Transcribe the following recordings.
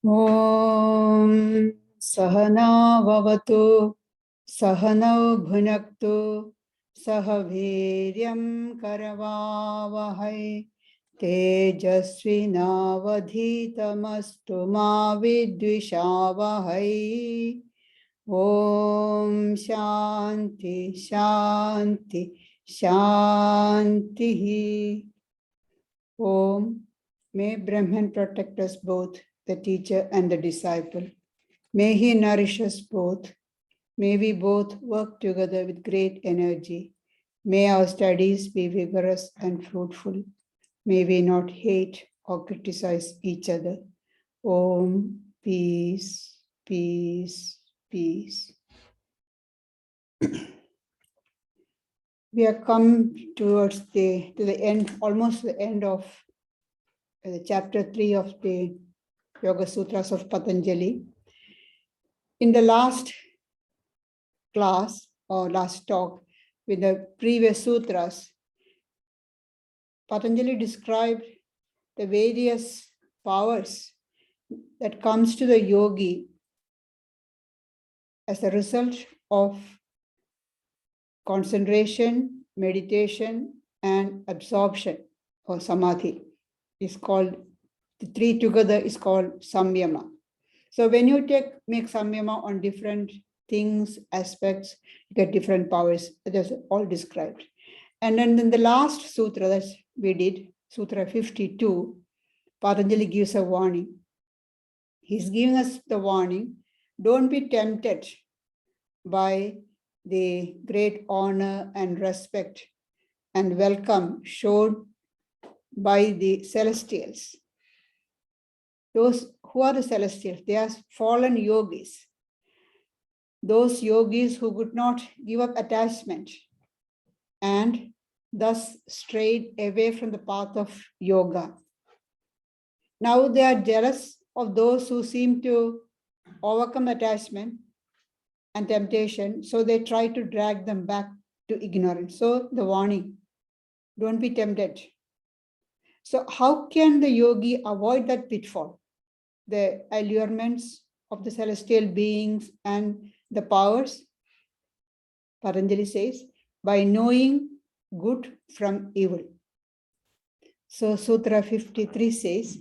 Om Sahana Vavatu Sahanau Bhunaktu Sahaviryam Karavavahai Tejasvinavadhitamastu ma vidvishavahai. Om Shanti Shanti Shanti. Om. May Brahman protect us both, the teacher and the disciple. May he nourish us both. May we both work together with great energy. May our studies be vigorous and fruitful. May we not hate or criticize each other. Om, peace, peace, peace. We have come towards the end, almost the end of chapter 3 of the Yoga Sutras of Patanjali. In the last class or last talk with the previous sutras, Patanjali described the various powers that comes to the yogi as a result of concentration, meditation, and absorption or samadhi. Is called, the three together is called samyama. So when you make samyama on different things, aspects, you get different powers. That's all described. And then in the last sutra that we did, Sutra 52, Patanjali gives a warning. He's giving us the warning, don't be tempted by the great honor and respect and welcome shown by the celestials. Those who are the celestials, they are fallen yogis. Those yogis who could not give up attachment and thus strayed away from the path of yoga. Now they are jealous of those who seem to overcome attachment and temptation, so they try to drag them back to ignorance. So the warning, don't be tempted. So how can the yogi avoid that pitfall? The allurements of the celestial beings and the powers? Patanjali says, by knowing good from evil. So Sutra 53 says,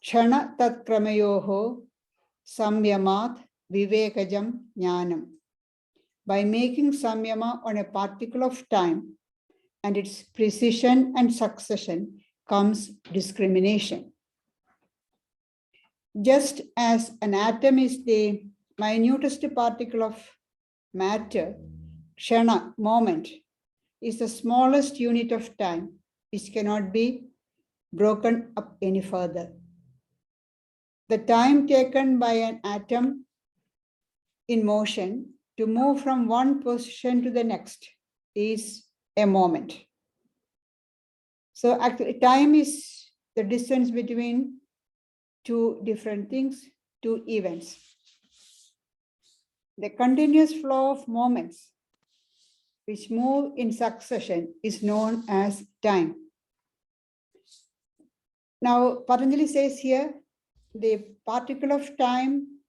Chana tat kramayoho samyamat vivekajam jnanam. By making samyama on a particle of time and its precision and succession comes discrimination. Just as an atom is the minutest particle of matter, kshana, moment, is the smallest unit of time, which cannot be broken up any further. The time taken by an atom in motion to move from one position to the next is a moment. So actually, time is the distance between two different things, two events. The continuous flow of moments which move in succession is known as time. Now, Patanjali says here, the particle of time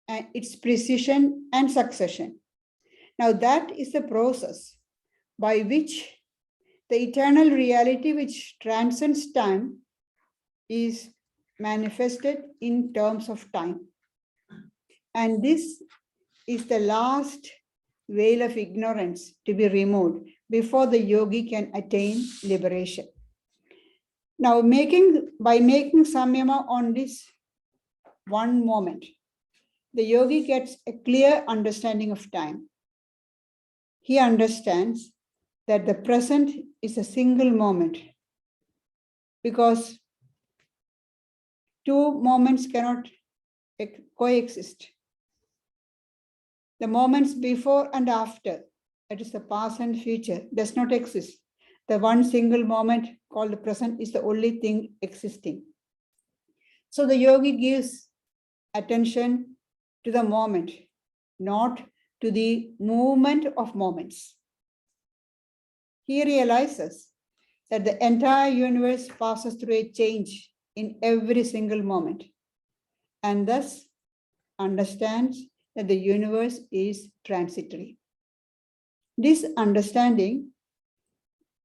and its precision and succession. Now, that is the process by which the eternal reality which transcends time is manifested in terms of time. And this is the last veil of ignorance to be removed before the yogi can attain liberation. Now, by making samyama on this one moment, the yogi gets a clear understanding of time. He understands that the present is a single moment because two moments cannot coexist. The moments before and after, that is the past and future, does not exist. The one single moment called the present is the only thing existing. So the yogi gives attention to the moment, not to the movement of moments. He realizes that the entire universe passes through a change in every single moment, and thus understands that the universe is transitory. This understanding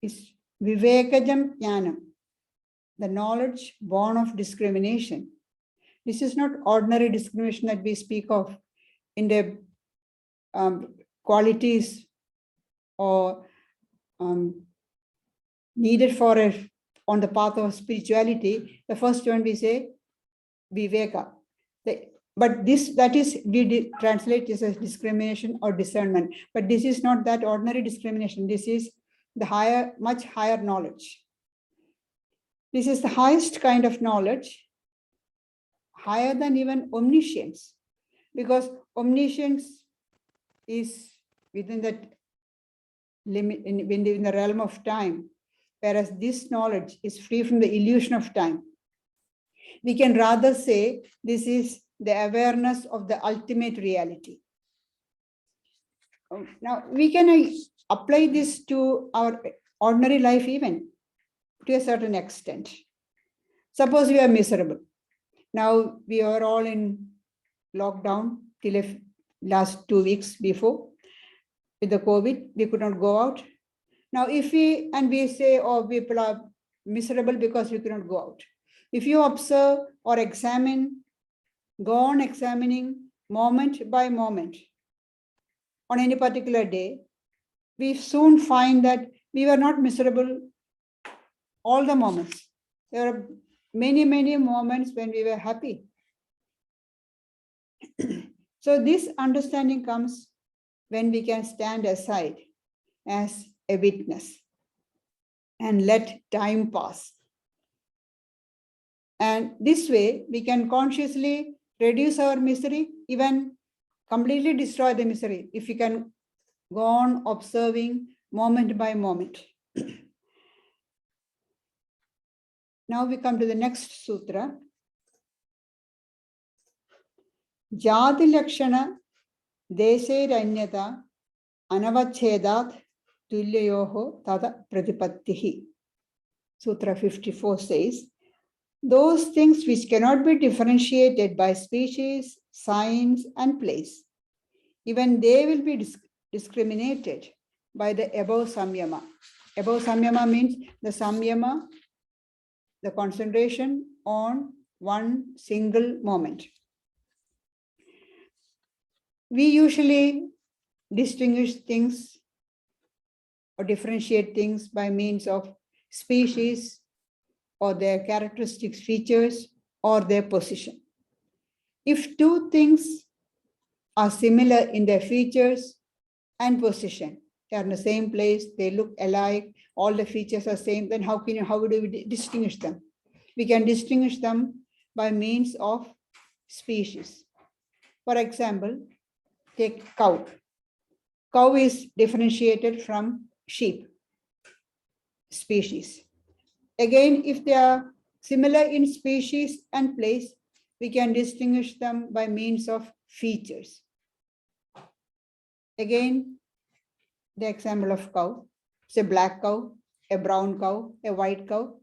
is Vivekajam Jnanam, the knowledge born of discrimination. This is not ordinary discrimination that we speak of in the qualities or needed for on the path of spirituality. The first one we say Viveka. But we translate this as discrimination or discernment. But this is not that ordinary discrimination. This is the much higher knowledge. This is the highest kind of knowledge, higher than even omniscience, because omniscience is within that limit, within the realm of time, whereas this knowledge is free from the illusion of time. We can rather say this is the awareness of the ultimate reality. Now, we can apply this to our ordinary life even to a certain extent. Suppose we are miserable. Now, we are all in lockdown till last 2 weeks before. With the COVID, we could not go out. Now, we say, oh, people are miserable because we could not go out. If you observe or examine, go on examining moment by moment on any particular day, we soon find that we were not miserable all the moments. There are many, many moments when we were happy. So this understanding comes when we can stand aside as a witness and let time pass. And this way, we can consciously reduce our misery, even completely destroy the misery, if we can go on observing moment by moment. Now we come to the next sutra. Jati Lakshana Deshe Ranyata Anavachedat Tulyayoho Tada Pratipattihi. Sutra 54 says, those things which cannot be differentiated by species, signs, and place, even they will be discriminated by the above samyama. Above samyama means the samyama, the concentration on one single moment. We usually distinguish things or differentiate things by means of species or their characteristics, features, or their position. If two things are similar in their features and position, they are in the same place, they look alike, all the features are same, then how do we distinguish them? We can distinguish them by means of species. For example, take cow. Cow is differentiated from sheep species. Again, if they are similar in species and place, we can distinguish them by means of features. Again, the example of cow. It's a black cow, a brown cow, a white cow.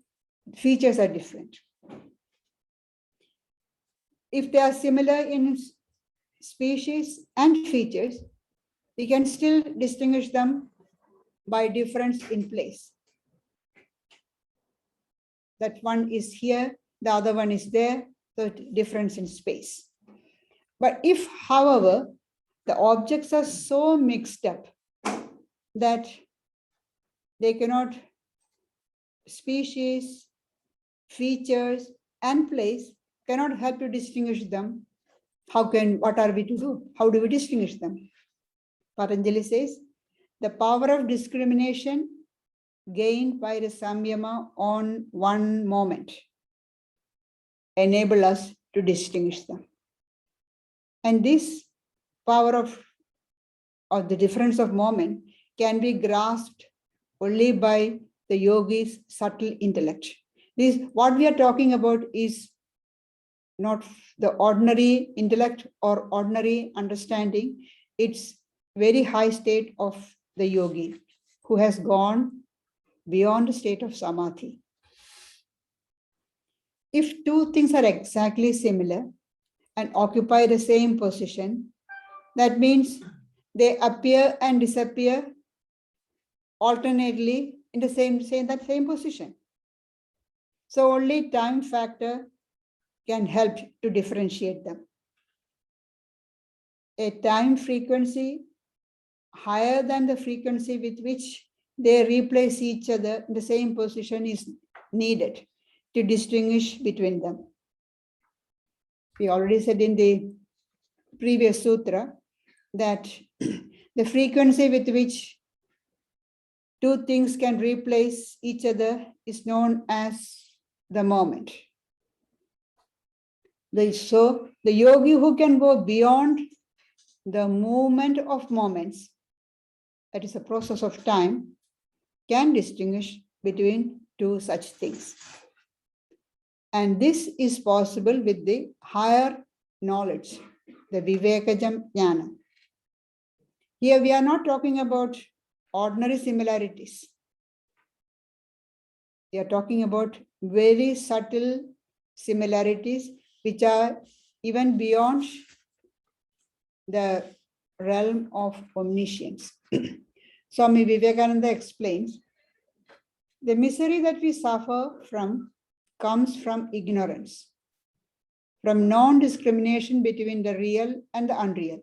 Features are different. If they are similar in species and features, we can still distinguish them by difference in place. That one is here, the other one is there, so difference in space. But if, however, the objects are so mixed up that they cannot, species, features, and place cannot help to distinguish them, what are we to do? How do we distinguish them? Patanjali says, the power of discrimination gained by the samyama on one moment enable us to distinguish them. And this power of the difference of moment can be grasped only by the yogi's subtle intellect. What we are talking about is not the ordinary intellect or ordinary understanding. It's very high state of the yogi who has gone beyond the state of samadhi. If two things are exactly similar and occupy the same position, that means they appear and disappear alternately in the same position. So only time factor can help to differentiate them. A time frequency higher than the frequency with which they replace each other in the same position is needed to distinguish between them. We already said in the previous sutra that the frequency with which two things can replace each other is known as the moment. So the yogi who can go beyond the movement of moments, that is a process of time, can distinguish between two such things. And this is possible with the higher knowledge, the Vivekajam Jnana. Here we are not talking about ordinary similarities. We are talking about very subtle similarities which are even beyond the realm of omniscience. Swami Vivekananda explains, the misery that we suffer from comes from ignorance, from non-discrimination between the real and the unreal.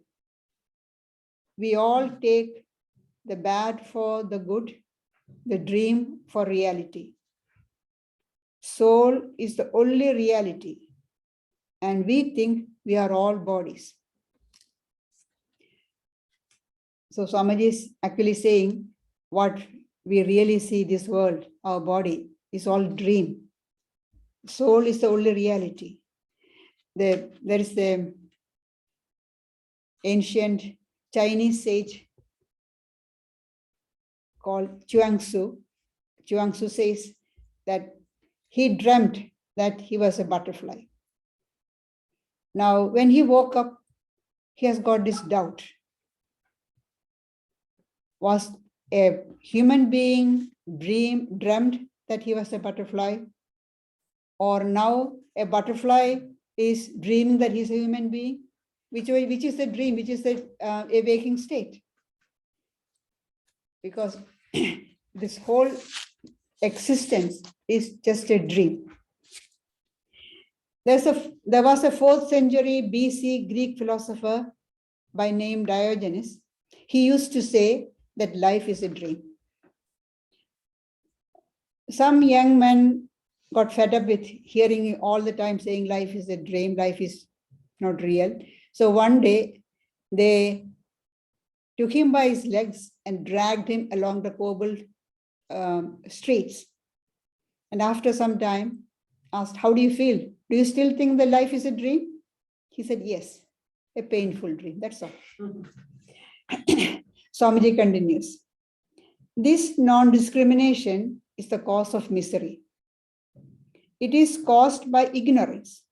We all take the bad for the good, the dream for reality. Soul is the only reality, and we think we are all bodies. So Swamiji is actually saying what we really see this world, our body, is all dream. Soul is the only reality. There is the ancient Chinese sage called Chuang-Tzu. Chuang-Tzu says that he dreamt that he was a butterfly. Now, when he woke up, he has got this doubt. Was a human being dreamt that he was a butterfly? Or now a butterfly is dreaming that he's a human being? Which is the dream? Which is the a waking state? Because this whole existence is just a dream. There was a 4th century BC Greek philosopher by name Diogenes. He used to say that life is a dream. Some young men got fed up with hearing all the time saying life is a dream, life is not real. So one day they took him by his legs and dragged him along the cobbled streets. And after some time asked, how do you feel? Do you still think that life is a dream? He said, yes, a painful dream, that's all. Swamiji continues, this non-discrimination is the cause of misery. It is caused by ignorance.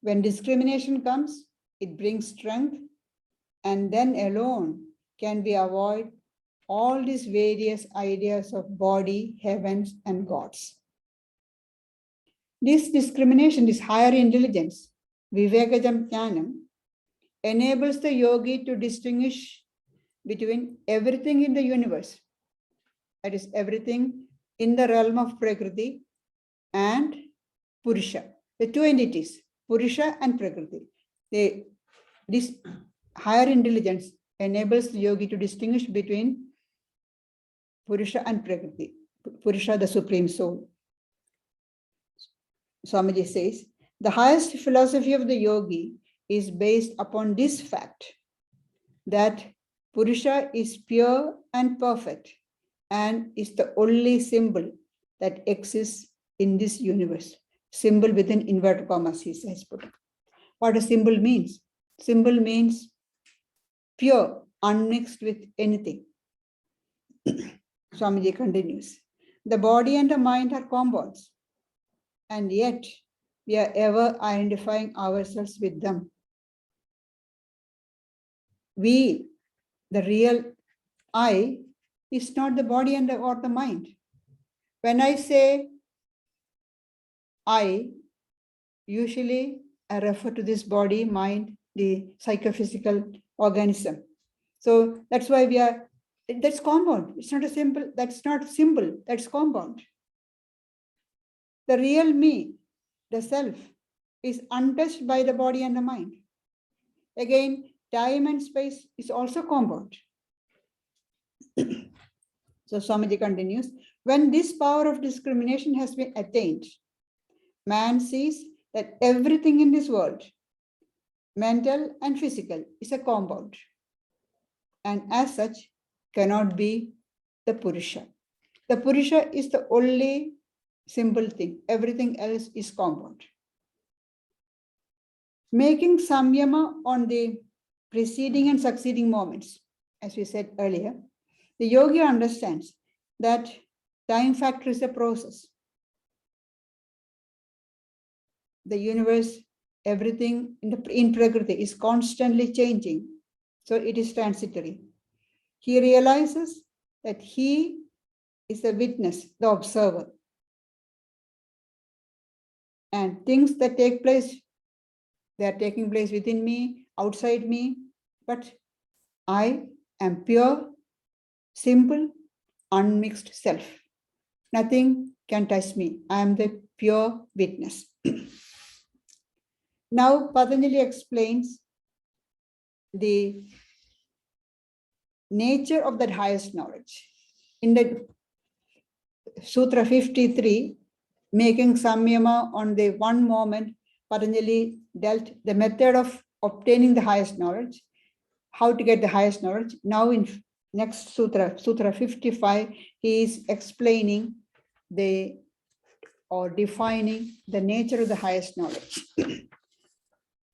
When discrimination comes, it brings strength, and then alone can we avoid all these various ideas of body, heavens, and gods. This discrimination, this higher intelligence, Vivekajam Jnanam, enables the yogi to distinguish between everything in the universe, that is everything in the realm of Prakriti and Purusha, the two entities, Purusha and Prakriti. This higher intelligence enables the yogi to distinguish between Purusha and Prakriti, Purusha, the supreme soul. Swamiji says, the highest philosophy of the yogi is based upon this fact, that Purusha is pure and perfect and is the only symbol that exists in this universe. Symbol within inverted commas, he says. What a symbol means? Symbol means pure, unmixed with anything. Swamiji continues, the body and the mind are compounds, and yet we are ever identifying ourselves with them. We, the real I, is not the body or the mind. When I say I, usually I refer to this body, mind, the psychophysical organism. So that's why that's compound. It's not a simple, that's not simple, that's compound. The real me, the self, is untouched by the body and the mind. Again, time and space is also compound. So Swamiji continues, when this power of discrimination has been attained, man sees that everything in this world, mental and physical, is a compound, and as such cannot be the purusha. The purusha is the only simple thing. Everything else is compound. Making samyama on the preceding and succeeding moments, as we said earlier, the yogi understands that time factor is a process. The universe, everything in Prakriti is constantly changing. So it is transitory. He realizes that he is the witness, the observer. And things that take place, they are taking place within me, outside me, but I am pure, simple, unmixed self. Nothing can touch me. I am the pure witness. Now, Patanjali explains the nature of that highest knowledge. In the Sutra 53, making samyama on the one moment, Patanjali dealt the method of obtaining the highest knowledge, how to get the highest knowledge. Now in next Sutra, Sutra 55, he is explaining or defining the nature of the highest knowledge.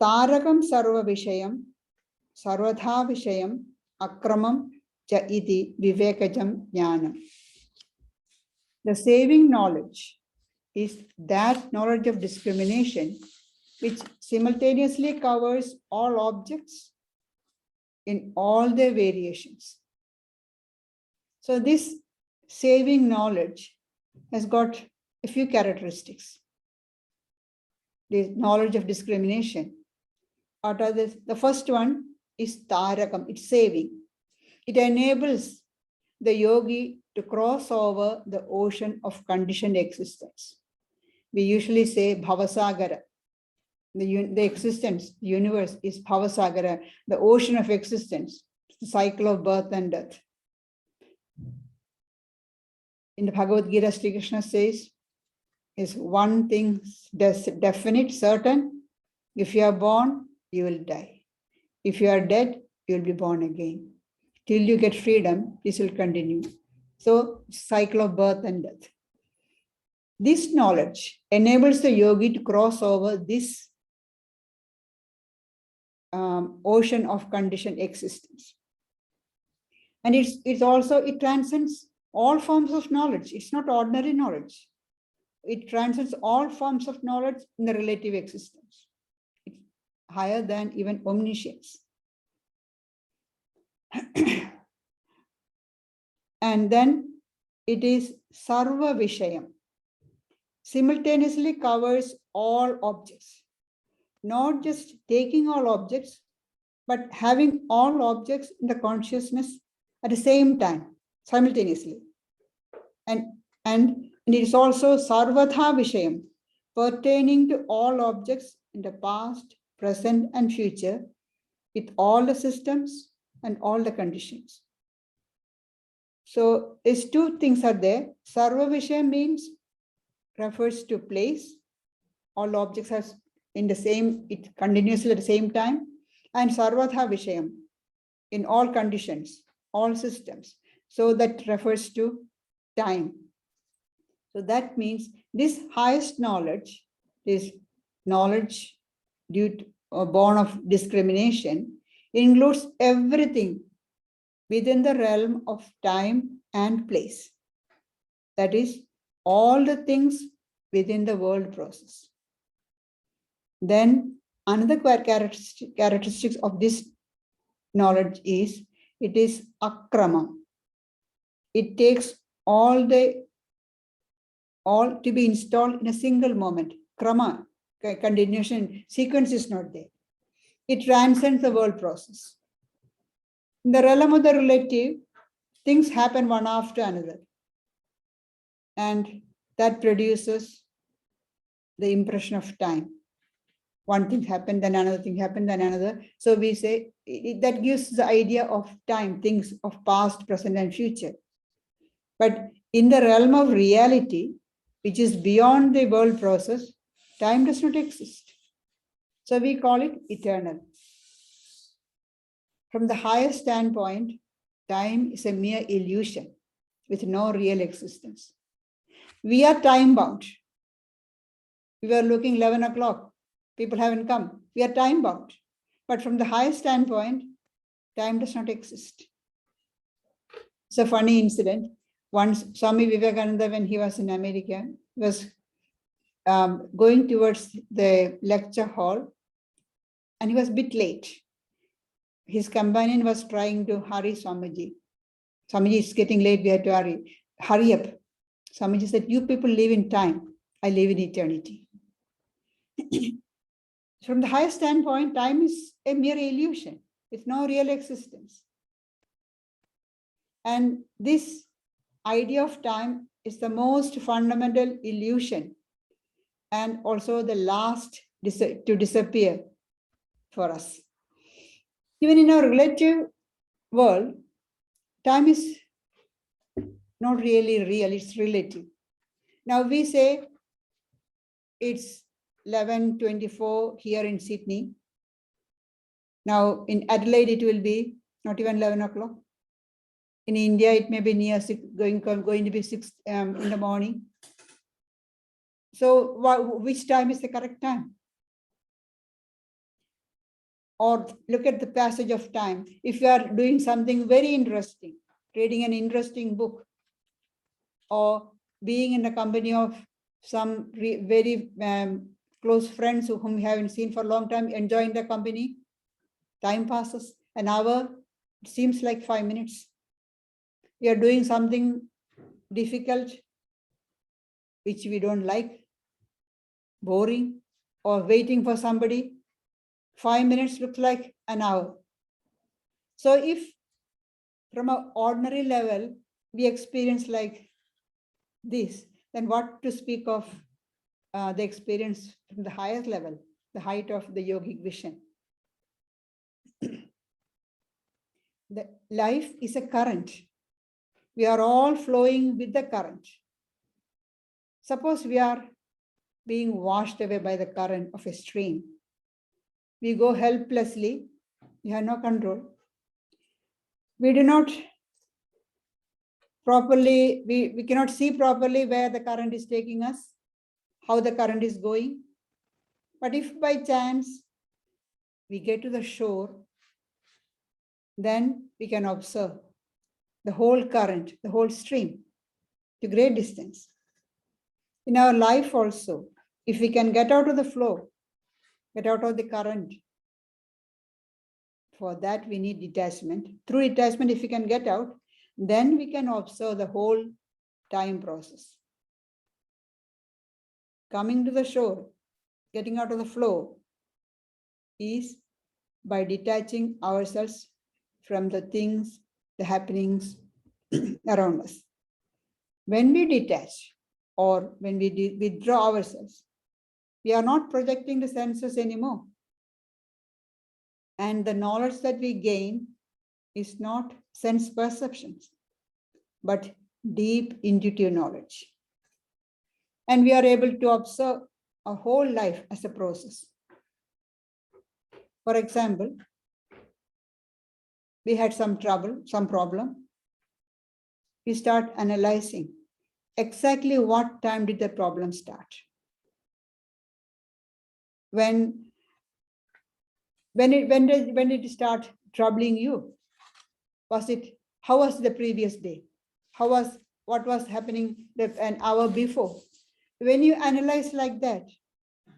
Tarakam sarva vishayam, sarvatha vishayam, akramam cha iti vivekajam jnanam. The saving knowledge is that knowledge of discrimination which simultaneously covers all objects in all their variations. So this saving knowledge has got a few characteristics. The knowledge of discrimination. What are the first one is tarakam, it's saving. It enables the yogi to cross over the ocean of conditioned existence. We usually say bhavasagara. The existence, the universe is bhavasagara, the ocean of existence, the cycle of birth and death. In the Bhagavad Gita, Sri Krishna says, is one thing definite, certain. If you are born, you will die. If you are dead, you will be born again. Till you get freedom, this will continue. So, cycle of birth and death. This knowledge enables the yogi to cross over this ocean of conditioned existence. And it transcends all forms of knowledge. It's not ordinary knowledge. It transcends all forms of knowledge in the relative existence. It's higher than even omniscience. And then it is sarva vishayam. Simultaneously covers all objects. Not just taking all objects, but having all objects in the consciousness at the same time, simultaneously. And it is also sarvatha vishayam, pertaining to all objects in the past, present, and future, with all the systems and all the conditions. So these two things are there. Sarva vishayam means refers to place. All objects are in the same, it continuously at the same time. And sarvatha vishayam, in all conditions, all systems. So that refers to time. So that means this highest knowledge, this knowledge due to or born of discrimination, includes everything within the realm of time and place. That is, all the things within the world process. Then another characteristics of this knowledge is, it is akramam. It takes all the all to be installed in a single moment. Krama, continuation, sequence is not there. It transcends the world process. In the realm of the relative, things happen one after another. And that produces the impression of time. One thing happened, then another thing happened, then another. So we say that gives the idea of time, things of past, present, and future. But in the realm of reality, which is beyond the world process, time does not exist. So we call it eternal. From the highest standpoint, time is a mere illusion with no real existence. We are time bound. We were looking 11 o'clock. People haven't come. We are time bound. But from the highest standpoint, time does not exist. It's a funny incident. Once Swami Vivekananda, when he was in America, was going towards the lecture hall, and he was a bit late. His companion was trying to hurry Swamiji. Swamiji, it's getting late, we have to hurry. Hurry up. Swamiji said, you people live in time. I live in eternity. From the highest standpoint, time is a mere illusion with no real existence. And this idea of time is the most fundamental illusion and also the last to disappear for us. Even in our relative world, time is not really real, it's relative. Now we say it's 11:24 here in Sydney. Now in Adelaide, it will be not even 11 o'clock. In India, it may be near 6, going to be 6 in the morning. So which time is the correct time? Or look at the passage of time. If you are doing something very interesting, reading an interesting book, or being in the company of some very close friends whom you haven't seen for a long time, enjoying the company, time passes. An hour, it seems like 5 minutes. We are doing something difficult, which we don't like, boring, or waiting for somebody. 5 minutes looks like an hour. So if from an ordinary level, we experience like this, then what to speak of the experience from the highest level, the height of the yogic vision. The life is a current. We are all flowing with the current. Suppose we are being washed away by the current of a stream. We go helplessly, we have no control. We do not properly, we cannot see properly where the current is taking us, how the current is going. But if by chance we get to the shore, then we can observe the whole current, the whole stream to great distance. In our life also, if we can get out of the flow, get out of the current, for that we need detachment. Through detachment, if we can get out, then we can observe the whole time process. Coming to the shore, getting out of the flow is by detaching ourselves from the things, the happenings around us. When we detach or when we withdraw ourselves, we are not projecting the senses anymore. And the knowledge that we gain is not sense perceptions, but deep intuitive knowledge. And we are able to observe our whole life as a process. For example, we had some trouble, some problem. We start analyzing exactly what time did the problem start. When did it start troubling you? How was the previous day? What was happening an hour before? When you analyze like that,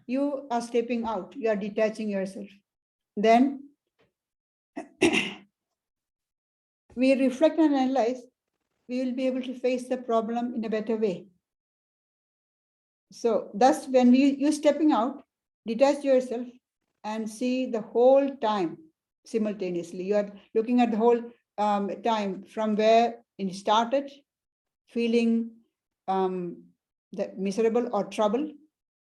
you are stepping out, you are detaching yourself. Then we reflect and analyze, we will be able to face the problem in a better way. So thus, when you stepping out, detach yourself and see the whole time simultaneously. You are looking at the whole time from where it started, feeling the miserable or trouble,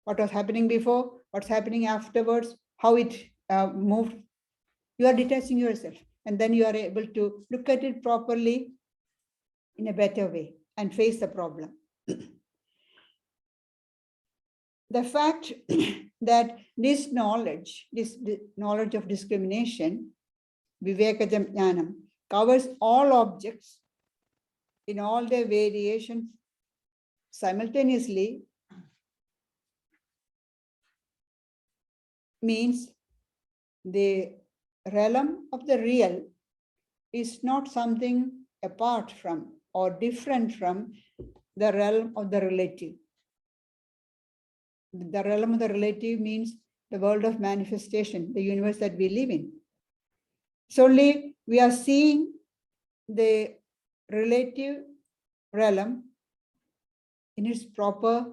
what was happening before, what's happening afterwards, how it moved. You are detaching yourself, and then you are able to look at it properly in a better way and face the problem. The fact that this knowledge of discrimination, vivekajam jnanam, covers all objects in all their variations simultaneously means the realm of the real is not something apart from or different from the realm of the relative. The realm of the relative means the world of manifestation, the universe that we live in. So only we are seeing the relative realm in its proper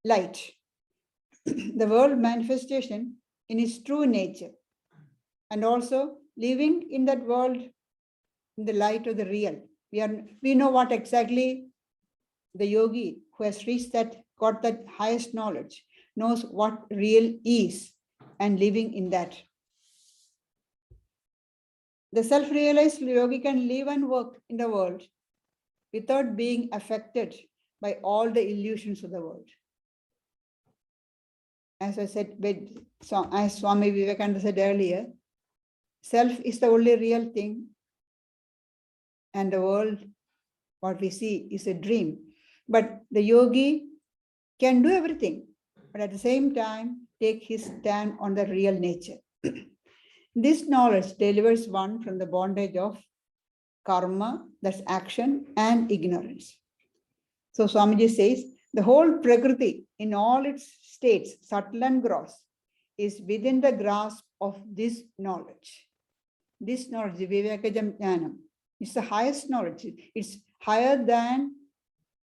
light. The world manifestation in its true nature, and also living in that world in the light of the real. We know what exactly the yogi who has reached that, got that highest knowledge, knows what real is and living in that. The self-realized yogi can live and work in the world without being affected by all the illusions of the world. As I said, as Swami Vivekananda said earlier, self is the only real thing, and the world, what we see, is a dream. But the yogi can do everything, but at the same time, take his stand on the real nature. This knowledge delivers one from the bondage of karma, that's action, and ignorance. So Swamiji says, the whole Prakriti in all its states, subtle and gross, is within the grasp of this knowledge. This knowledge, Vivekajam Jnanam, is the highest knowledge. It's higher than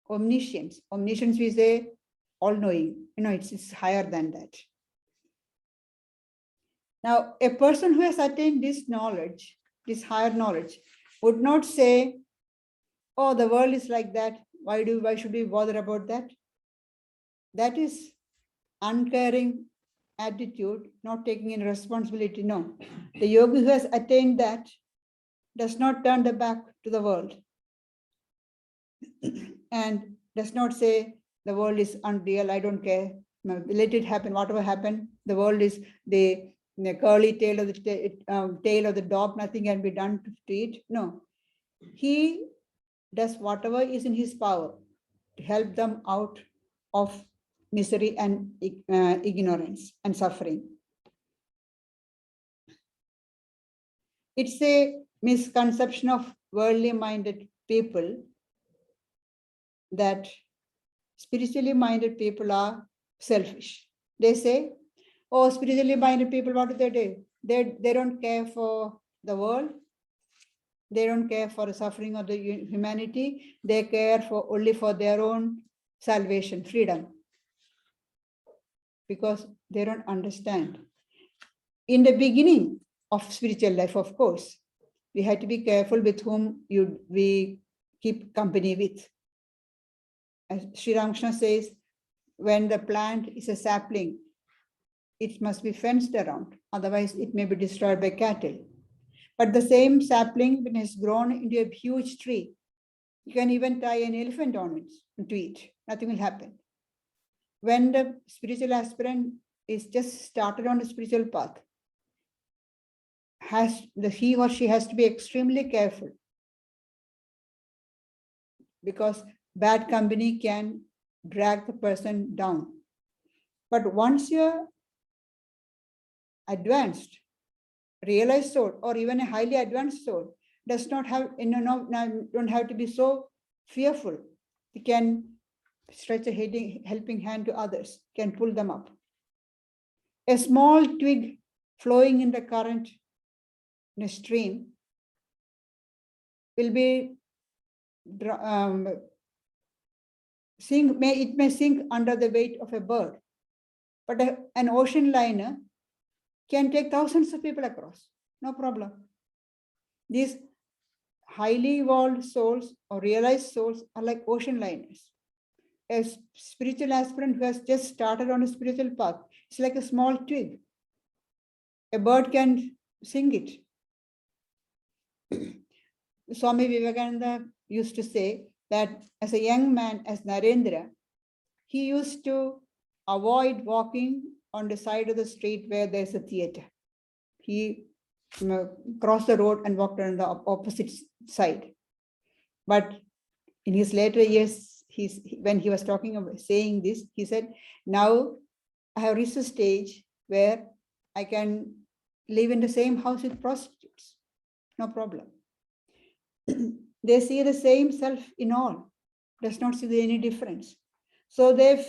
omniscience. Omniscience, we say, all-knowing. It's higher than that. Now, a person who has attained this knowledge, this higher knowledge, would not say, oh, the world is like that. Why should we bother about that? That is uncaring attitude, not taking in responsibility. No. The yogi who has attained that does not turn the back to the world and does not say the world is unreal, I don't care. Let it happen, whatever happened. The world is the curly tail of the dog, nothing can be done to it. No. He does whatever is in his power to help them out of misery and ignorance and suffering. It's a misconception of worldly minded people that spiritually minded people are selfish. They say, oh, spiritually minded people, what do? They don't care for the world. They don't care for the suffering of the humanity. They care only for their own salvation, freedom. Because they don't understand. In the beginning of spiritual life, of course, we had to be careful with whom we keep company with. As Sri Ramakrishna says, when the plant is a sapling, it must be fenced around, otherwise it may be destroyed by cattle. But the same sapling, when it's grown into a huge tree, you can even tie an elephant on it to it. Nothing will happen. When the spiritual aspirant is just started on the spiritual path, he or she has to be extremely careful, because bad company can drag the person down. But once you're advanced, realized soul, or even a highly advanced soul, does not have, don't have to be so fearful. You can stretch a helping hand to others, can pull them up. A small twig flowing in the current in a stream will be it may sink under the weight of a bird, but an ocean liner can take thousands of people across, no problem. These highly evolved souls or realized souls are like ocean liners. A spiritual aspirant who has just started on a spiritual path, it's like a small twig. A bird can sing it. Swami Vivekananda used to say that as a young man, as Narendra, he used to avoid walking on the side of the street where there's a theater. He crossed the road and walked on the opposite side. But in his later years, when he was talking about saying this, he said, now I have reached a stage where I can live in the same house with prostitutes. No problem. They see the same self in all, does not see any difference. So they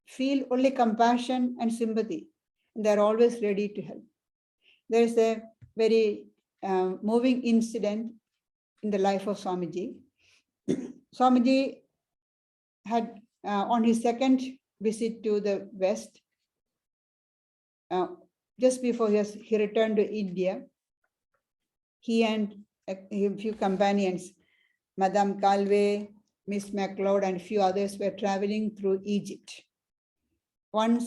feel only compassion and sympathy. And they're always ready to help. There's a very moving incident in the life of Swamiji. Swamiji had, on his second visit to the West, just before he returned to India, he and a few companions, Madame Calvé, Miss MacLeod, and a few others were traveling through Egypt. One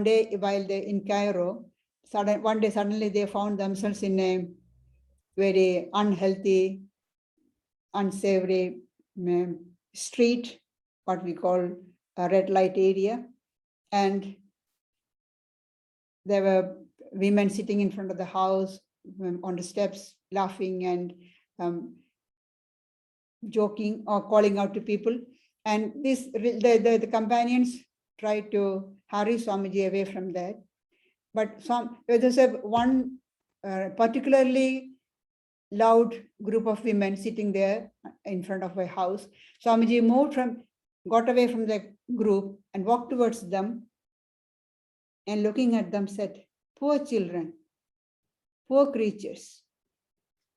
day, while they're in Cairo, suddenly they found themselves in a very unhealthy, unsavory street, what we call a red light area. And there were women sitting in front of the house on the steps, laughing and joking or calling out to people. And the companions tried to hurry Swamiji away from that. But there's one particularly loud group of women sitting there in front of a house. Swamiji got away from the group and walked towards them, and looking at them said, poor children, poor creatures.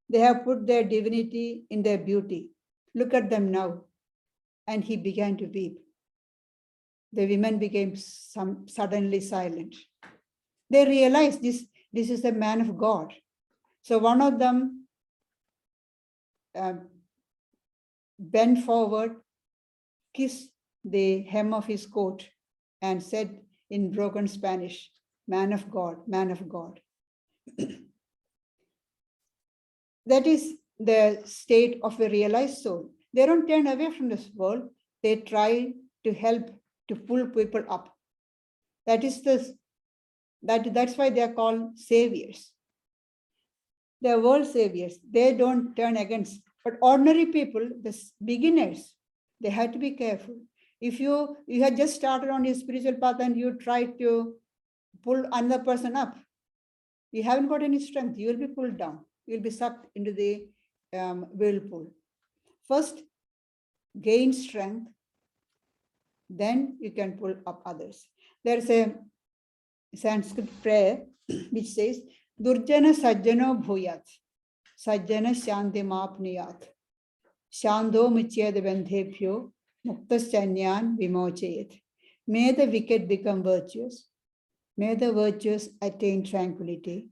They have put their divinity in their beauty. Look at them now. And he began to weep. The women became suddenly silent. They realized this is a man of God. So one of them bent forward, kissed the hem of his coat, and said in broken Spanish, man of God, man of God. That is the state of a realized soul. They don't turn away from this world. They try to help to pull people up. That's why they are called saviors. They are world saviors. They don't turn against. But ordinary people, the beginners, they have to be careful. If you had just started on your spiritual path and you try to pull another person up, you haven't got any strength. You will be pulled down. You will be sucked into the whirlpool. First, gain strength, then you can pull up others. There's a Sanskrit prayer which says, Durjana sajjano bhuyat, sajjana shantimapniyat, shando muchyad bandhebhyo, muktaschanyan vimochayat. May the wicked become virtuous. May the virtuous attain tranquility.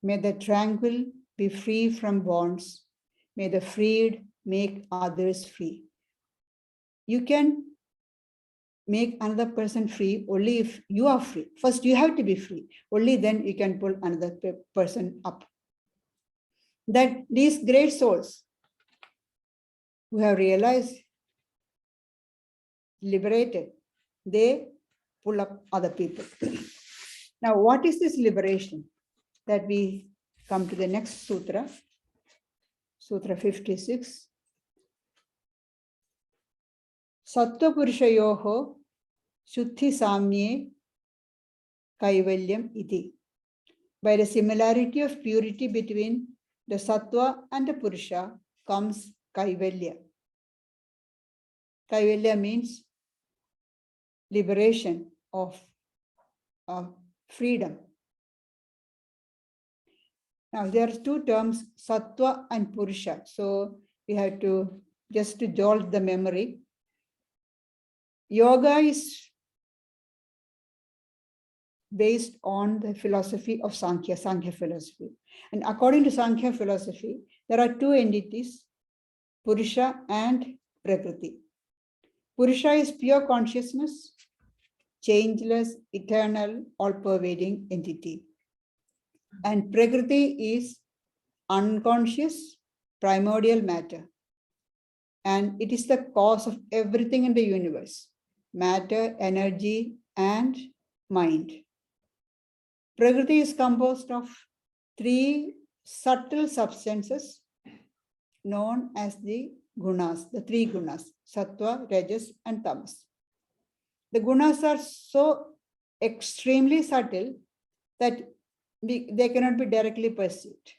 May the tranquil be free from bonds. May the freed make others free. You can make another person free only if you are free. First, you have to be free. Only then you can pull another person up. That these great souls who have realized, liberated, they pull up other people. Now, what is this liberation? That we come to the next sutra, Sutra 56. Sattva purushayoho shuddhi samye kaivalyam iti. By the similarity of purity between the sattva and the purusha comes kaivalya. Kaivalya means liberation of freedom. Now, there are two terms, sattva and purusha. So we have to just to jolt the memory, yoga is based on the philosophy of Sankhya philosophy. And according to Sankhya philosophy, there are two entities, Purusha and Prakriti. Purusha is pure consciousness, changeless, eternal, all-pervading entity. And Prakriti is unconscious, primordial matter. And it is the cause of everything in the universe, matter, energy, and mind. Prakriti is composed of three subtle substances known as the gunas, the three gunas, sattva, rajas, and tamas. The gunas are so extremely subtle that they cannot be directly perceived.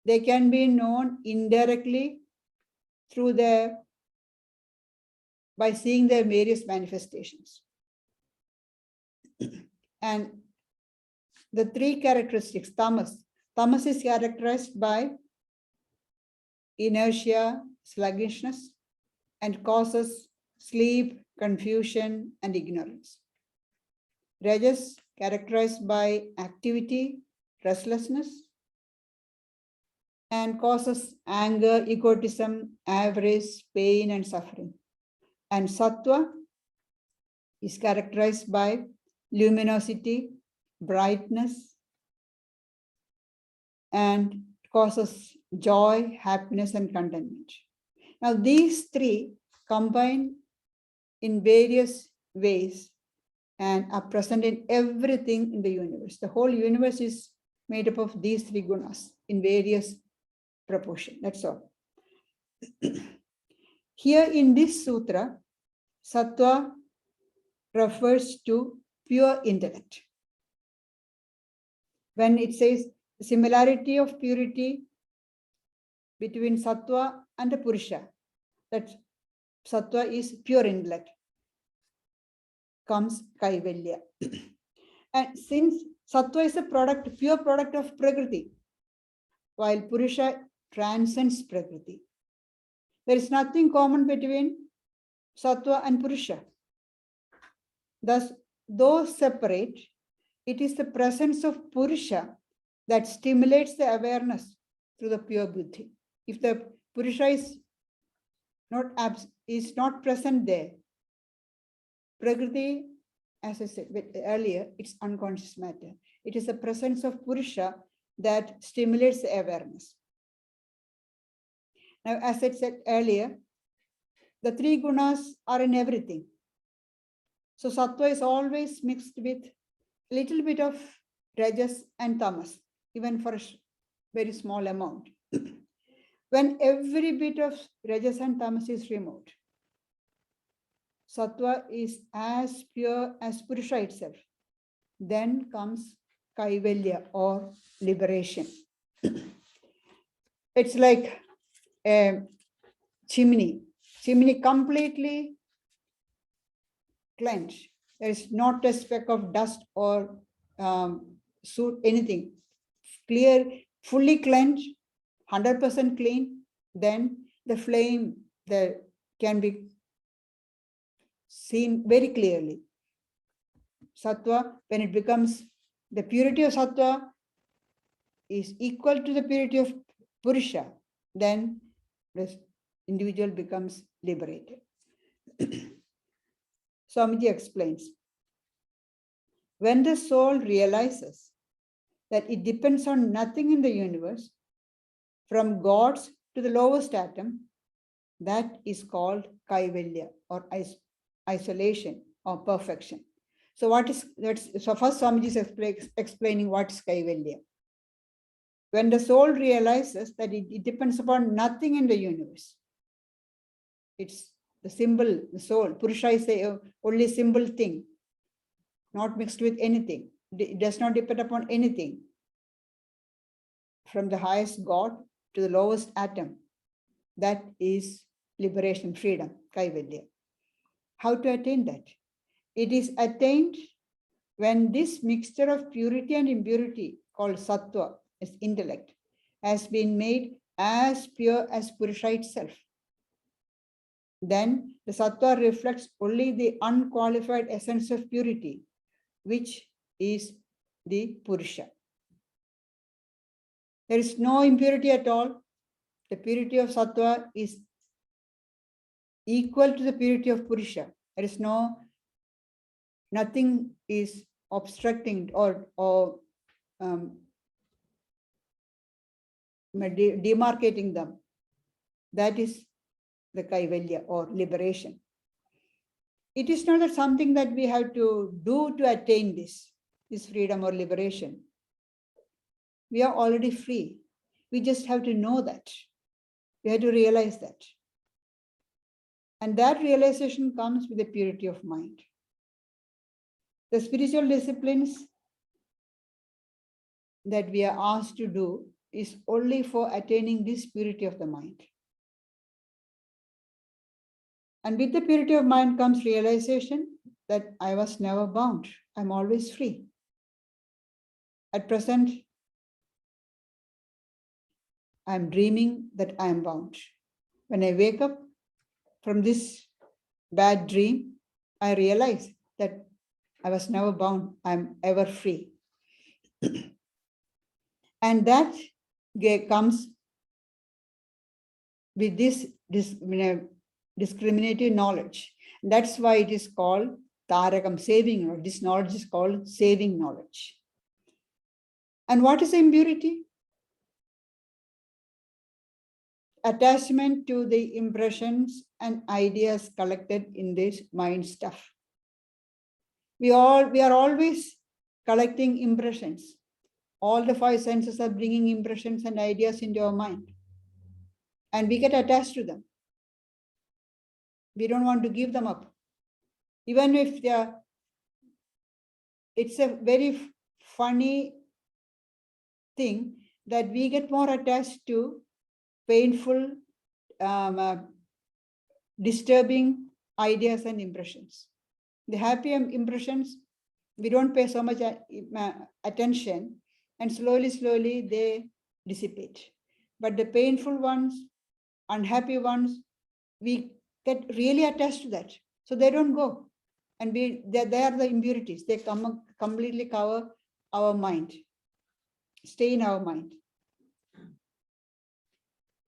They can be known indirectly by seeing their various manifestations. And the three characteristics, tamas is characterized by inertia, sluggishness, and causes sleep, confusion, and ignorance. Rajas characterized by activity, restlessness, and causes anger, egotism, avarice, pain, and suffering. And sattva is characterized by luminosity, brightness, and causes joy, happiness, and contentment. Now, these three combine in various ways and are present in everything in the universe. The whole universe is made up of these three gunas in various proportion. That's all. Here in this sutra, sattva refers to pure intellect. When it says the similarity of purity between sattva and the purusha, that sattva is pure intellect, comes kaivalya. And since sattva is a product, pure product of prakriti, while purusha transcends prakriti, there is nothing common between sattva and purusha. Thus, though separate, it is the presence of purusha that stimulates the awareness through the pure buddhi. If the purusha is not present there, prakriti, as I said earlier, it's unconscious matter. It is the presence of purusha that stimulates the awareness. Now, as I said earlier, the three gunas are in everything. So sattva is always mixed with a little bit of rajas and tamas, even for a very small amount. When every bit of rajas and tamas is removed, sattva is as pure as purusha itself. Then comes kaivalya or liberation. It's like a chimney completely cleansed. There is not a speck of dust or soot, anything. Clear, fully cleansed, 100% clean. Then the flame can be seen very clearly. Sattva, when it becomes, the purity of sattva is equal to the purity of purusha, then the individual becomes liberated. Swamiji explains, when the soul realizes that it depends on nothing in the universe, from gods to the lowest atom, that is called kaivalya or isolation or perfection. So so first Swamiji is explaining what is kaivalya. When the soul realizes that it depends upon nothing in the universe, it's the symbol, the soul. Purusha is the only symbol thing, not mixed with anything. It does not depend upon anything. From the highest God to the lowest atom, that is liberation, freedom, kaivalya. How to attain that? It is attained when this mixture of purity and impurity, called sattva, as intellect, has been made as pure as purusha itself. then the sattva reflects only the unqualified essence of purity, which is the purusha. There is no impurity at all. The purity of sattva is equal to the purity of purusha. There is nothing is obstructing or demarcating them. That is the kaivalya or liberation. It is not something that we have to do to attain this freedom or liberation. We are already free. We just have to know that. We have to realize that. And that realization comes with the purity of mind. The spiritual disciplines that we are asked to do is only for attaining this purity of the mind. And with the purity of mind comes realization that I was never bound. I'm always free. At present, I'm dreaming that I am bound. When I wake up from this bad dream, I realize that I was never bound. I'm ever free. And that comes with this discriminative knowledge. That's why it is called tarakam, saving knowledge. This knowledge is called saving knowledge. And what is impurity? Attachment to the impressions and ideas collected in this mind stuff. We are always collecting impressions. All the five senses are bringing impressions and ideas into our mind. And we get attached to them. We don't want to give them up. Even if it's a very funny thing that we get more attached to painful, disturbing ideas and impressions. The happy impressions, we don't pay so much attention, and slowly they dissipate. But the painful ones, unhappy ones, we get really attached to that. So they don't go. And they are the impurities. They completely cover our mind, stay in our mind.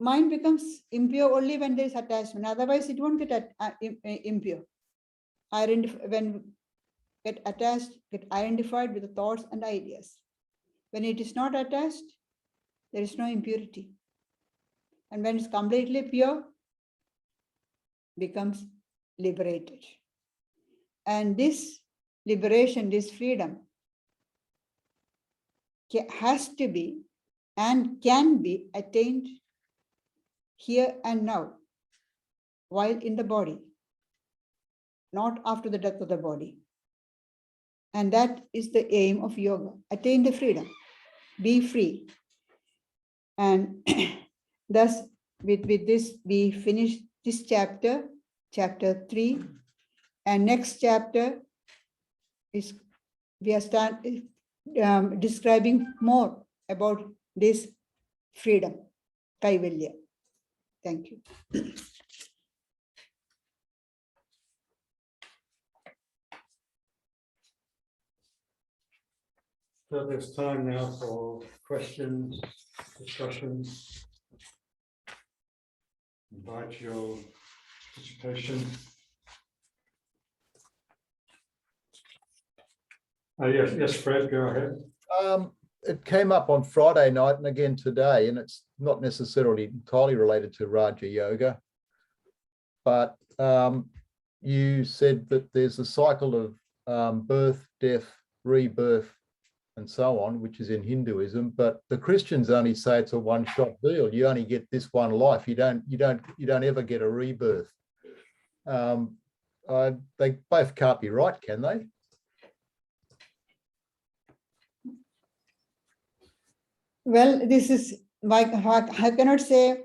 Mind becomes impure only when there is attachment. Otherwise, it won't get impure. When get attached, get identified with the thoughts and ideas. When it is not attached, there is no impurity. And when it's completely pure, becomes liberated. And this liberation, this freedom, has to be and can be attained here and now, while in the body, not after the death of the body. And that is the aim of yoga. Attain the freedom, be free. And thus, with this, we finish this chapter, chapter 3. And next chapter is, we are describing more about this freedom, kaivalya. Thank you. So there's time now for questions, discussions. Invite your participation. Yes, Fred, go ahead. It came up on Friday night and again today, and it's not necessarily entirely related to Raja Yoga, but you said that there's a cycle of birth, death, rebirth, and so on, which is in Hinduism, but the Christians only say it's a one-shot deal. You only get this one life. You don't ever get a rebirth. They both can't be right, can they? Well, this is, I cannot say.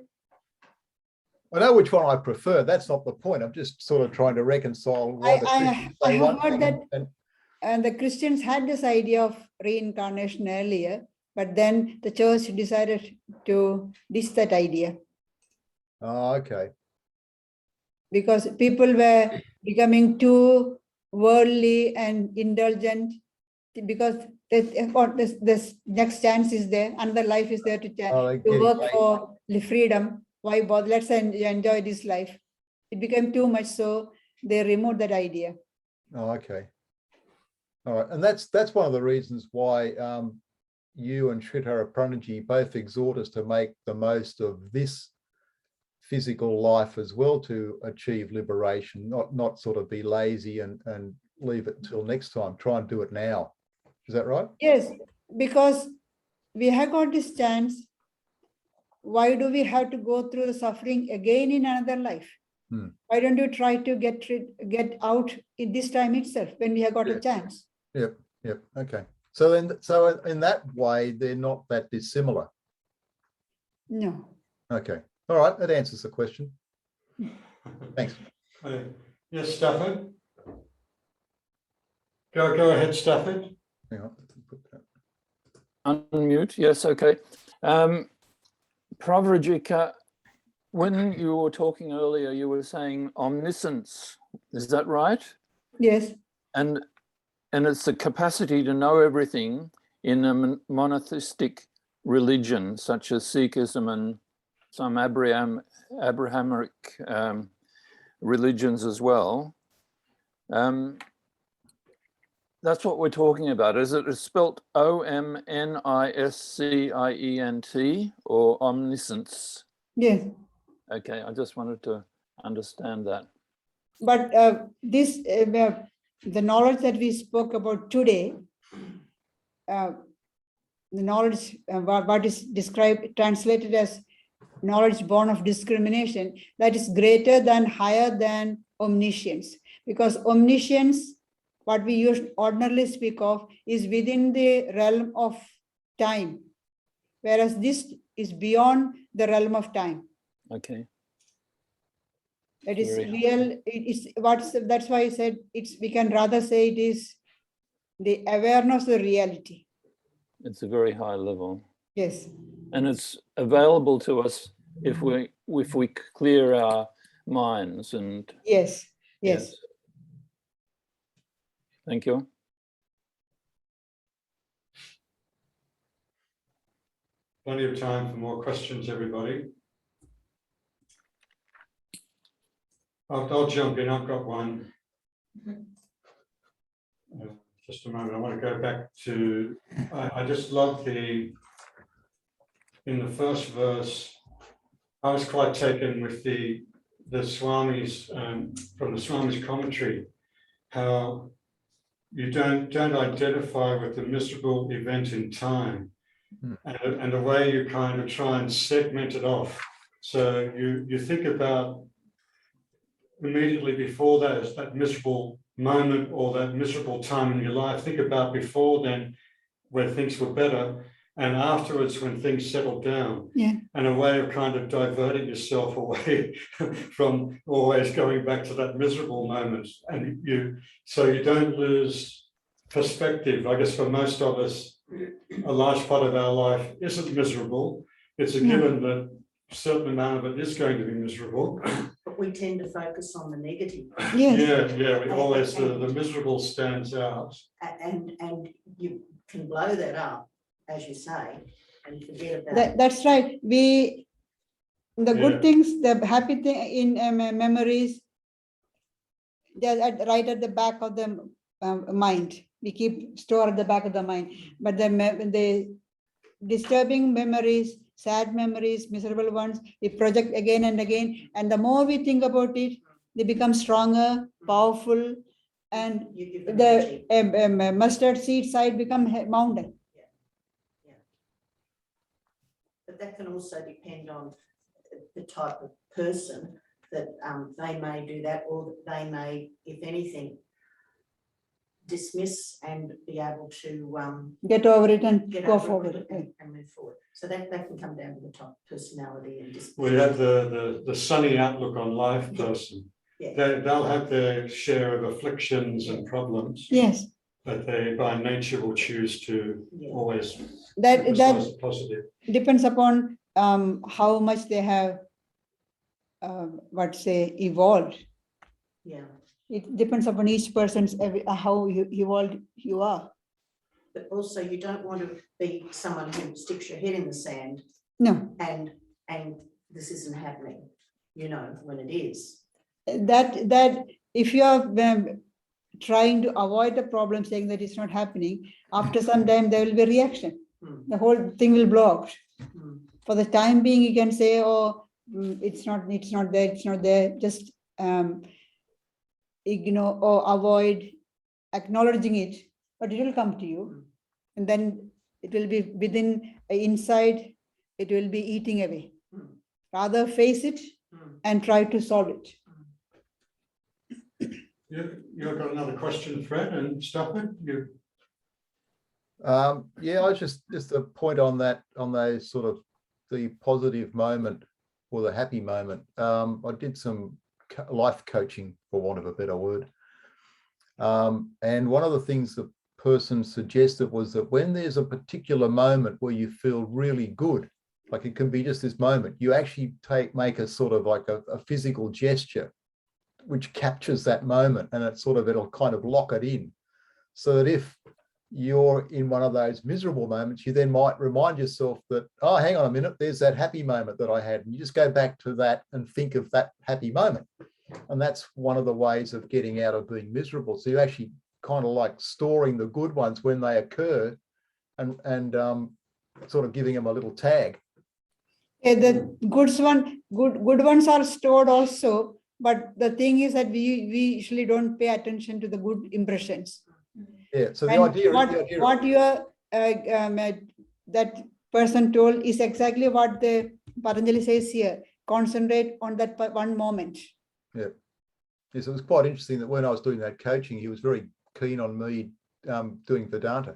I know which one I prefer. That's not the point. I'm just sort of trying to reconcile why I have heard that and the Christians had this idea of reincarnation earlier, but then the church decided to ditch that idea. Oh, okay. because people were becoming too worldly and indulgent, because this next chance is there, another life is there to work for the freedom. Why bother? Let's enjoy this life. It became too much, so they removed that idea. Oh, okay. All right, and that's one of the reasons why you and Sridhara Pranaji both exhort us to make the most of this physical life as well to achieve liberation, not sort of be lazy and leave it till next time. Try and do it now. Is that right? Yes, because we have got this chance. Why do we have to go through the suffering again in another life? Why don't you try to get out in this time itself when we have got a chance? Yep. Okay. So in that way, they're not that dissimilar. No. Okay. All right. That answers the question. Thanks. Yes, Stafford. Go ahead, Stafford. Hang on. Unmute. Yes. Okay. Pravrajika, when you were talking earlier, you were saying omniscience. Is that right? Yes. And it's the capacity to know everything in a monotheistic religion, such as Sikhism and some Abrahamic religions as well. That's what we're talking about. Is it spelt omniscient or omniscience? Yes. Okay, I just wanted to understand that. But the knowledge that we spoke about today, the knowledge, what is translated as knowledge born of discrimination, that is greater than, higher than omniscience. Because omniscience, what we ordinarily speak of, is within the realm of time, whereas this is beyond the realm of time. Okay. It is real. That's why I said we can rather say it is the awareness of the reality. It's a very high level. Yes. And it's available to us if we clear our minds and Yes. Thank you. Plenty of time for more questions, everybody. I'll jump in. I've got one. Just a moment. I want to go back to. I just love in the first verse. I was quite taken with the Swami's from the Swami's commentary, how you don't identify with the miserable event in time, and the way you kind of try and segment it off. So you think about immediately before that miserable moment or that miserable time in your life. Think about before then, where things were better, and afterwards when things settled down. Yeah. And a way of kind of diverting yourself away from always going back to that miserable moment. And so you don't lose perspective. I guess for most of us, a large part of our life isn't miserable. It's a given that a certain amount of it is going to be miserable. But we tend to focus on the negative. Yes. Yeah. We always the miserable stands out. And you can blow that up, as you say, and forget about That's right. The good things, the happy thing in memories, they're right at the back of the mind. We keep store at the back of the mind. But the disturbing memories, sad memories, miserable ones, we project again and again. And the more we think about it, they become stronger, powerful, and the mustard seed side become mountain. Yeah. But that can also depend on the type of person that they may do that, or they may, if anything, dismiss and be able to get over it and get go over forward. it and move forward. So that can come down to the type of personality and disposition. We have the sunny outlook on life person. Yeah. They'll have their share of afflictions and problems. Yes. But they by nature will choose to always That emphasize the positive. depends upon how much they have evolved. Yeah, It depends upon each person's how evolved you are. but also you don't want to be someone who sticks your head in the sand No, and this isn't happening, you know, when it is. that if you are trying to avoid the problem, saying that it's not happening, after some time there will be a reaction. The whole thing will blow out. For the time being, you can say, "Oh, it's not there." Just ignore or avoid acknowledging it, but it will come to you, and then it will be within inside. It will be eating away. Rather face it and try to solve it. You've got another question, Fred, and Stafford? Yeah, I was just a point on that, on those sort of the positive moment or the happy moment. I did some life coaching, for want of a better word. And one of the things the person suggested was that when there's a particular moment where you feel really good, like it can be just this moment, you actually make a sort of like a physical gesture which captures that moment, and it'll kind of lock it in, so that if you're in one of those miserable moments, you then might remind yourself that, oh, hang on a minute, there's that happy moment that I had, and you just go back to that and think of that happy moment. And that's one of the ways of getting out of being miserable. So you're actually kind of like storing the good ones when they occur, and sort of giving them a little tag. Yeah, the good ones are stored also, but the thing is that we usually don't pay attention to the good impressions. Yeah. So the And idea, what your that person told is exactly what the Patanjali says here. Concentrate on that one moment. Yeah. Yes, it was quite interesting that when I was doing that coaching, he was very keen on me doing Vedanta.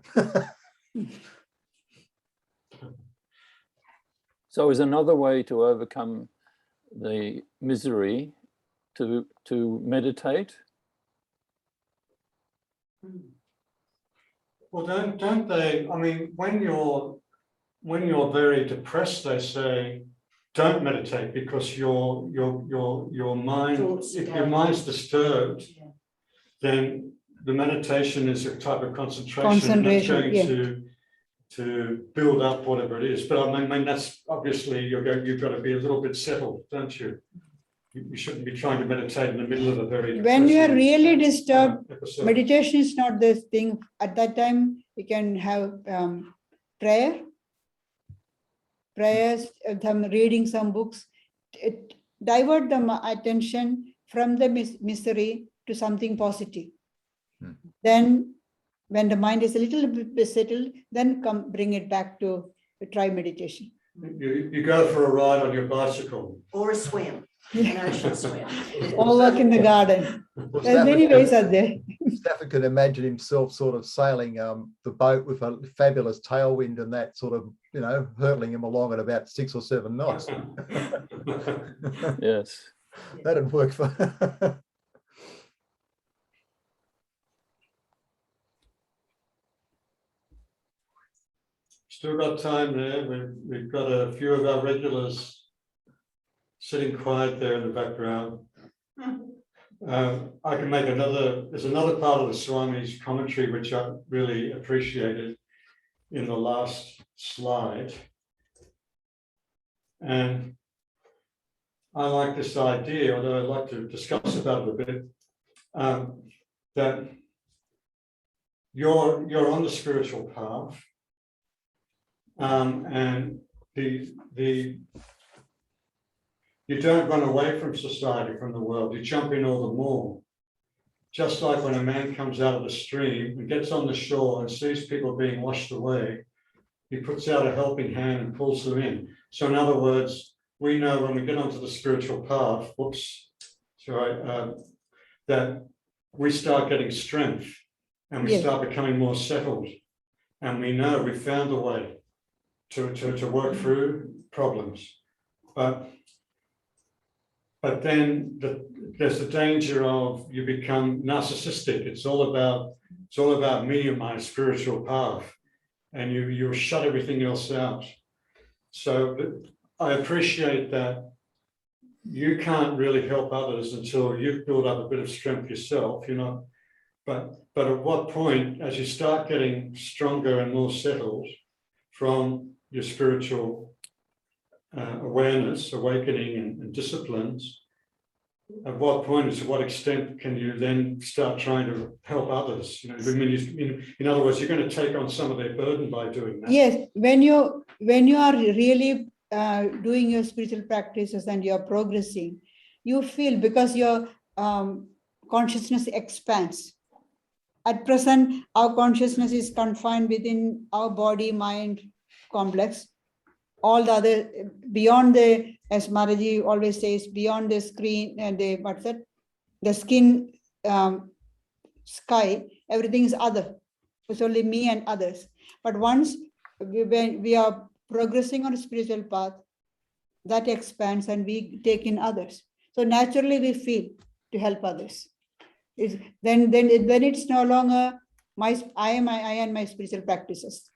So is another way to overcome the misery to meditate? Well, don't they? I mean, when you're very depressed, they say, don't meditate because your mind, if your mind's disturbed, then the meditation is a type of concentration that's going to build up whatever it is. But I mean that's obviously you've got to be a little bit settled, don't you? You shouldn't be trying to meditate in the middle of a very when you are really disturbed, episode. meditation is not this thing. At that time, you can have prayers, reading some books, divert the attention from the misery to something positive. Then when the mind is a little bit settled, then bring it back to try meditation. You go for a ride on your bicycle. Or a swim, an ocean swim. Or work in the garden. There's many ways out there. Stafford can imagine himself sort of sailing the boat with a fabulous tailwind and that sort of, hurtling him along at about 6 or 7 knots. Yes. That'd work for. Still got time there. We've got a few of our regulars sitting quiet there in the background. I can make there's another part of the Swami's commentary which I really appreciated in the last slide. And I like this idea, although I'd like to discuss about it a bit, that you're on the spiritual path. And you don't run away from society, from the world, you jump in all the more. Just like when a man comes out of the stream and gets on the shore and sees people being washed away, he puts out a helping hand and pulls them in. So in other words, we know when we get onto the spiritual path, that we start getting strength and we start becoming more settled. And we know we've found a way to work through problems. But then there's the danger of you become narcissistic. It's all about me and my spiritual path, and you shut everything else out. So I appreciate that you can't really help others until you've built up a bit of strength yourself. You're not, but at what point, as you start getting stronger and more settled from your spiritual awareness, awakening, and disciplines, at what point and to what extent can you then start trying to help others? You know, I mean, in other words, you're going to take on some of their burden by doing that. Yes, when you are really doing your spiritual practices and you're progressing, you feel, because your consciousness expands. At present, our consciousness is confined within our body mind complex. All the other, beyond the, as Maharaji always says, beyond the screen and the, what's that, the skin, sky, everything is other. It's only me and others. But once when we are progressing on a spiritual path, that expands and we take in others. So naturally we feel to help others. Then it's no longer I and my spiritual practices.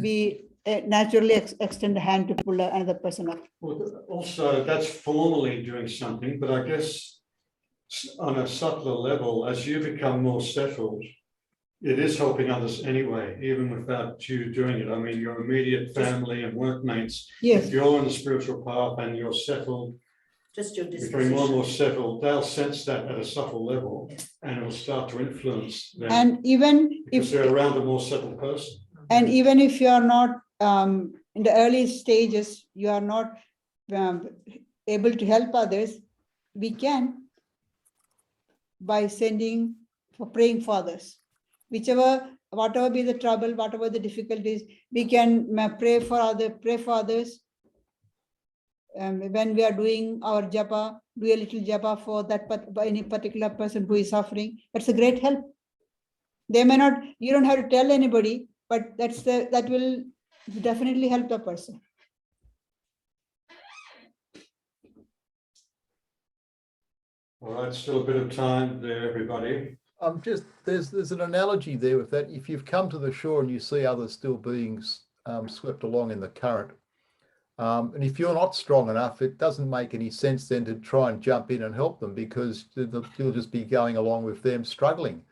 We naturally extend a hand to pull another person up. Well, also, that's formally doing something, but I guess on a subtler level, as you become more settled, it is helping others anyway, even without you doing it. I mean, your immediate family and workmates, Yes. if you're on the spiritual path and you're settled, Just your becoming more and disposition. more settled, they'll sense that at a subtle level, and it'll start to influence them. And even because if they're around a more settled person. And even if you are not in the early stages, you are not able to help others, we can by sending for praying for others. Whatever be the trouble, whatever the difficulties, we can pray for others. When we are doing our japa, do a little japa for that any particular person who is suffering. That's a great help. They may not, you don't have to tell anybody, but that will definitely help the person. All right, still a bit of time there, everybody. There's an analogy there with that. If you've come to the shore and you see others still being swept along in the current, and if you're not strong enough, it doesn't make any sense then to try and jump in and help them, because you'll just be going along with them struggling.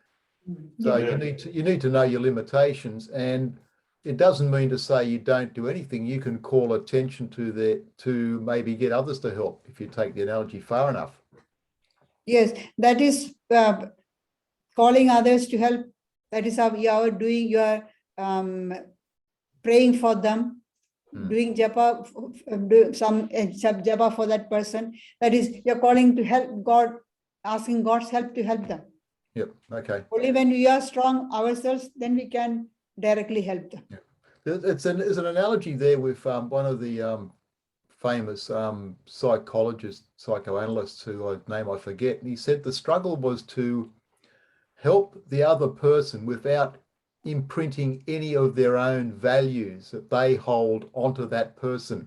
So Yeah. you need to know your limitations, and it doesn't mean to say you don't do anything. You can call attention to maybe get others to help if you take the analogy far enough. Yes, that is calling others to help. That is how you are doing. You are praying for them, doing japa, do some japa for that person. That is, you're calling to help God, asking God's help to help them. Yep. Okay. Only when we are strong ourselves, then we can directly help them. Yeah. There's an analogy there with one of the famous psychologists, psychoanalysts, whose name I forget, and he said the struggle was to help the other person without imprinting any of their own values that they hold onto that person.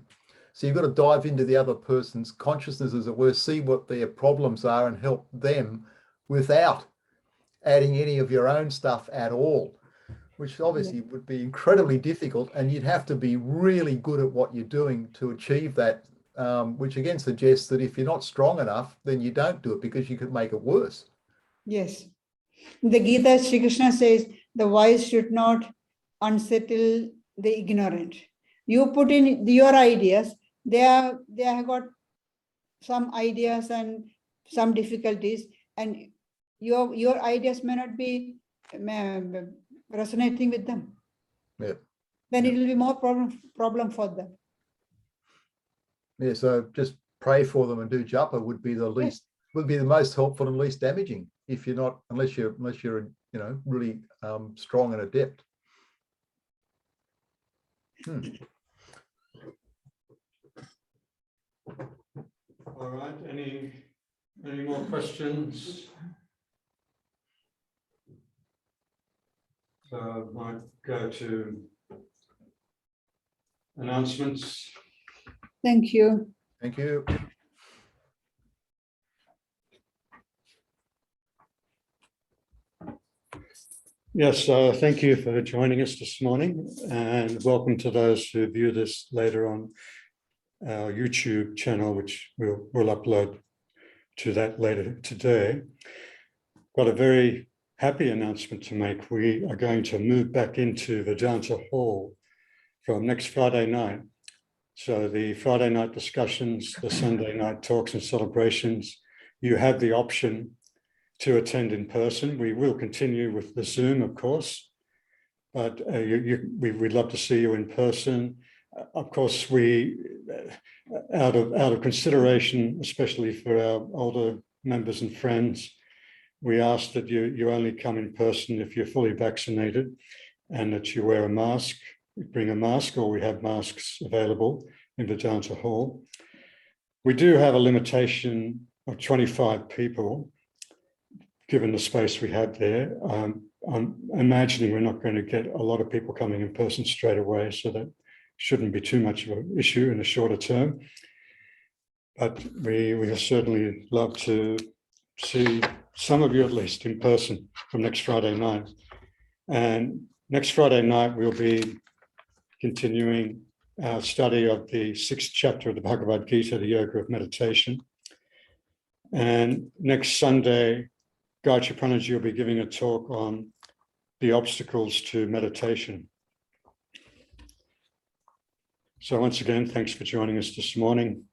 So you've got to dive into the other person's consciousness, as it were, see what their problems are and help them without adding any of your own stuff at all, which obviously would be incredibly difficult, and you'd have to be really good at what you're doing to achieve that, which again suggests that if you're not strong enough, then you don't do it, because you could make it worse. Yes. In the Gita, Sri Krishna says, the wise should not unsettle the ignorant. You put in your ideas, they have got some ideas and some difficulties, and your ideas may not be resonating with them. Yeah. Then it will be more problem for them. Yeah. So just pray for them and do japa would be the most helpful and least damaging, if you're not, unless you're really strong and adept. All right, any more questions? So I might go to announcements. Thank you. Thank you. Yes, thank you for joining us this morning, and welcome to those who view this later on our YouTube channel, which we'll upload to that later today. Got a very happy announcement to make. We are going to move back into Vedanta Hall from next Friday night. So the Friday night discussions, the Sunday night talks and celebrations, you have the option to attend in person. We will continue with the Zoom, of course, but we'd love to see you in person. Of course, we, out of consideration, especially for our older members and friends, we ask that you only come in person if you're fully vaccinated and that you wear a mask, bring a mask, or we have masks available in Vedanta Hall. We do have a limitation of 25 people, given the space we have there. I'm imagining we're not going to get a lot of people coming in person straight away, so that shouldn't be too much of an issue in the shorter term. But we certainly love to see some of you at least in person from next Friday night. And next Friday night, we'll be continuing our study of the 6th chapter of the Bhagavad Gita, the Yoga of Meditation. And next Sunday, Gayatriprana will be giving a talk on the obstacles to meditation. So once again, thanks for joining us this morning.